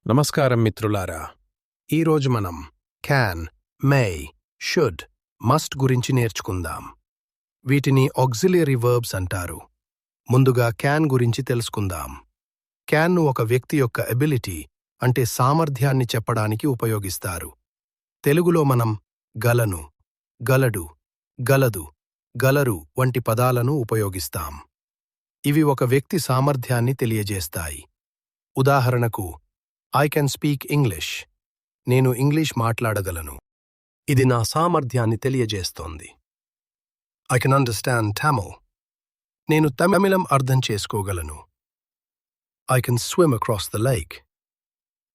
నమస్కారం మిత్రులారా. ఈరోజు మనం క్యాన్, మే, షుడ్, మస్ట్ గురించి నేర్చుకుందాం. వీటిని ఆక్సిలియరీ వర్బ్స్ అంటారు. ముందుగా క్యాన్ గురించి తెలుసుకుందాం. క్యాన్ను ఒక వ్యక్తి యొక్క ఎబిలిటీ అంటే సామర్థ్యాన్ని చెప్పడానికి ఉపయోగిస్తారు. తెలుగులో మనం గలను, గలడు, గలదు, గలరు వంటి పదాలను ఉపయోగిస్తాం. ఇవి ఒక వ్యక్తి సామర్థ్యాన్ని తెలియజేస్తాయి. ఉదాహరణకు I can speak English. నేను ఇంగ్లీష్ మాట్లాడగలను. ఇది నా సామర్థ్యాన్ని తెలియజేస్తోంది. I can understand Tamil. నేను తమిళం అర్థం చేసుకోగలను. I can swim across the lake.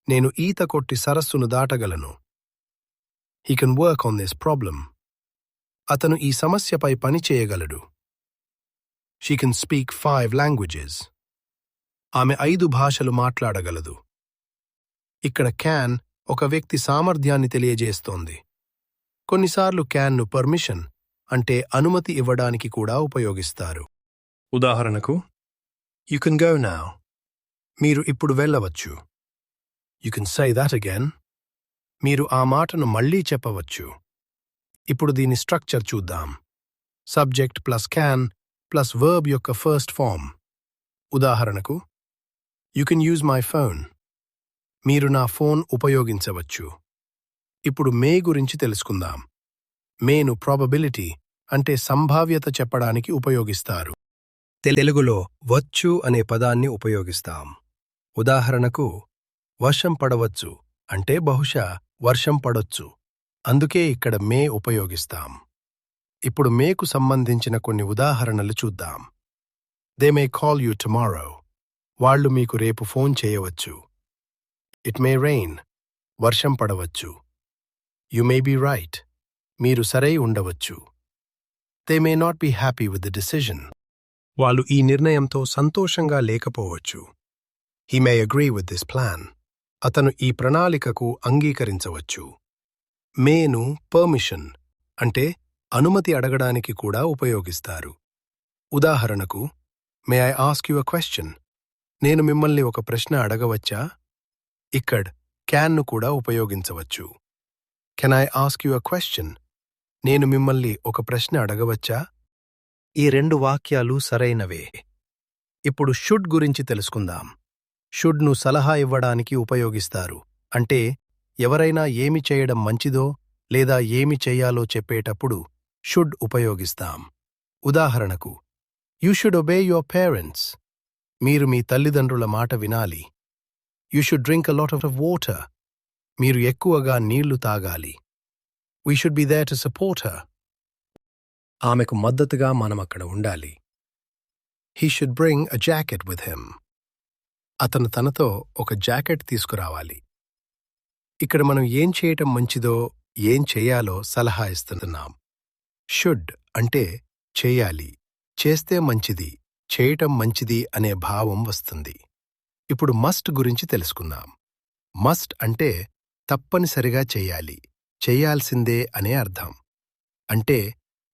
నేను ఈత కొట్టి సరస్సును దాటగలను. He can work on this problem. అతను ఈ సమస్యపై పని చేయగలడు. She can speak 5 languages. ఆమె 5 భాషలు మాట్లాడగలదు. ఇక్కడ క్యాన్ ఒక వ్యక్తి సామర్థ్యాన్ని తెలియజేస్తోంది. కొన్నిసార్లు క్యాన్ను పర్మిషన్ అంటే అనుమతి ఇవ్వడానికి కూడా ఉపయోగిస్తారు. ఉదాహరణకు యు కెన్ గో నౌ. మీరు ఇప్పుడు వెళ్ళవచ్చు. You can say that again. మీరు ఆ మాటను మళ్లీ చెప్పవచ్చు. ఇప్పుడు దీని స్ట్రక్చర్ చూద్దాం. Subject plus can plus verb యొక్క ఫస్ట్ ఫార్మ్. ఉదాహరణకు you can use my phone. మీరు నా ఫోన్ ఉపయోగించవచ్చు. ఇప్పుడు మే గురించి తెలుసుకుందాం. మేను ప్రాబబిలిటీ అంటే సంభావ్యత చెప్పడానికి ఉపయోగిస్తారు. తెలుగులో వచ్చు అనే పదాన్ని ఉపయోగిస్తాం. ఉదాహరణకు వర్షం పడవచ్చు అంటే బహుశా వర్షం పడొచ్చు. అందుకే ఇక్కడ మే ఉపయోగిస్తాం. ఇప్పుడు మేకు సంబంధించిన కొన్ని ఉదాహరణలు చూద్దాం. They may call you tomorrow. వాళ్ళు మీకు రేపు ఫోన్ చేయవచ్చు. It may rain. వర్షం పడవచ్చు. You may be right. మీరు సరై ఉండవచ్చు. They may not be happy with the decision. వాళ్ళు ఈ నిర్ణయంతో సంతోషంగా లేకపోవచ్చు. He may agree with this plan. అతను ఈ ప్రణాళికకు అంగీకరించవచ్చు. మేను పర్మిషన్ అంటే అనుమతి అడగడానికి కూడా ఉపయోగిస్తారు. ఉదాహరణకు may I ask you a question. నేను మిమ్మల్ని ఒక ప్రశ్న అడగవచ్చా? ఇక్కడ క్యాన్ను కూడా ఉపయోగించవచ్చు. Can I ask you a question? నేను మిమ్మల్ని ఒక ప్రశ్న అడగవచ్చా? ఈ 2 వాక్యాలు సరైనవే. ఇప్పుడు షుడ్ గురించి తెలుసుకుందాం. షుడ్ను సలహా ఇవ్వడానికి ఉపయోగిస్తారు. అంటే ఎవరైనా ఏమి చేయడం మంచిదో లేదా ఏమి చెయ్యాలో చెప్పేటప్పుడు షుడ్ ఉపయోగిస్తాం. ఉదాహరణకు you should obey your parents. మీరు మీ తల్లిదండ్రుల మాట వినాలి. You should drink a lot of water. మీరు ఎక్కువగా నీళ్లు తాగాలి. We should be there to support her. ఆమెకు మద్దతుగా మనం అక్కడ ఉండాలి. He should bring a jacket with him. అతను తనతో ఒక జాకెట్ తీసుకురావాలి. ఇక్కడ మనం ఏం చేయటం మంచిదో ఏం చేయాలో సలహా ఇస్తున్నాం. షుడ్ అంటే చేయాలి, చేస్తే మంచిది, చేయటం మంచిది అనే భావం వస్తుంది. ఇప్పుడు మస్ట్ గురించి తెలుసుకుందాం. మస్ట్ అంటే తప్పనిసరిగా చెయ్యాలి, చెయ్యాల్సిందే అనే అర్థం. అంటే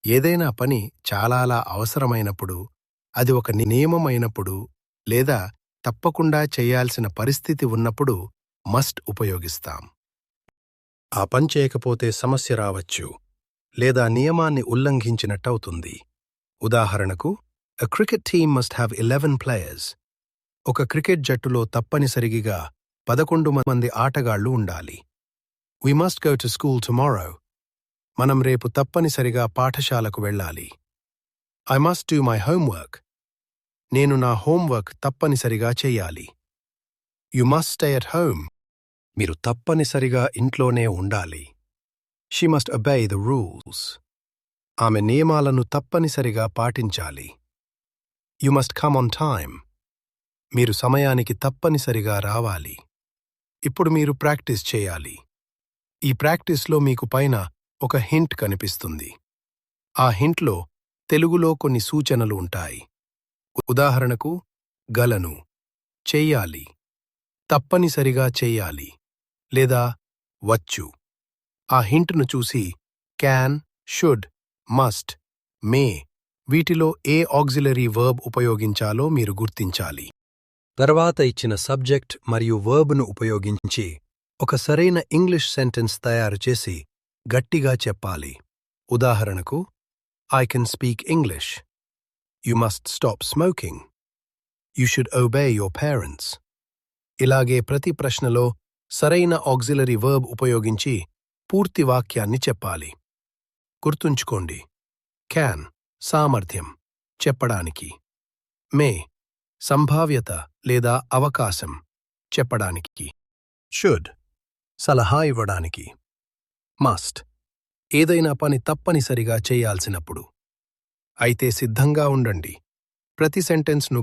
ఏదైనా పని చాలా అవసరమైనప్పుడు, అది ఒక నియమం అయినప్పుడు లేదా తప్పకుండా చెయ్యాల్సిన పరిస్థితి ఉన్నప్పుడు మస్ట్ ఉపయోగిస్తాం. ఆ పని చేయకపోతే సమస్య రావచ్చు లేదా నియమాన్ని ఉల్లంఘించినట్టవుతుంది. ఉదాహరణకు A cricket team must have 11 players. ఒక క్రికెట్ జట్టులో తప్పనిసరిగా 11 మంది ఆటగాళ్లు ఉండాలి. We must go to school tomorrow. మనం రేపు తప్పనిసరిగా పాఠశాలకు వెళ్ళాలి. I must do my homework. నేను నా హోంవర్క్ తప్పనిసరిగా చెయ్యాలి. You must stay at home. మీరు తప్పనిసరిగా ఇంట్లోనే ఉండాలి. She must obey the rules. ఆమె నియమాలను తప్పనిసరిగా పాటించాలి. You must come on time. మీరు సమయానికి తప్పనిసరిగా రావాలి. ఇప్పుడు మీరు ప్రాక్టీస్ చేయాలి. ఈ ప్రాక్టీస్లో మీకు పైన ఒక హింట్ కనిపిస్తుంది. ఆ హింట్లో తెలుగులో కొన్ని సూచనలు ఉంటాయి. ఉదాహరణకు గలను, చెయ్యాలి, తప్పనిసరిగా చెయ్యాలి లేదా వచ్చు. ఆ హింట్ను చూసి క్యాన్, షుడ్, మస్ట్, మే వీటిలో ఏ ఆక్సిలరీ వర్బ్ ఉపయోగించాలో మీరు గుర్తించాలి. తర్వాత ఇచ్చిన సబ్జెక్ట్ మరియు వర్బ్ను ఉపయోగించి ఒక సరైన ఇంగ్లీష్ సెంటెన్స్ తయారు చేసి గట్టిగా చెప్పాలి. ఉదాహరణకు, I can speak English. You must stop smoking. You should obey your parents. ఇలాగే ప్రతి ప్రశ్నలో సరైన ఆక్సిలరీ వర్బ్ ఉపయోగించి పూర్తి వాక్యాన్ని చెప్పాలి. గుర్తుంచుకోండి, క్యాన్ సామర్థ్యం చెప్పడానికి, మే సంభావ్యత లేదా అవకాశం చెప్పడానికి, షుడ్ సలహా ఇవ్వడానికి, మస్ట్ ఏదైనా పని తప్పనిసరిగా చేయాల్సినప్పుడు. అయితే సిద్ధంగా ఉండండి. ప్రతి సెంటెన్స్ను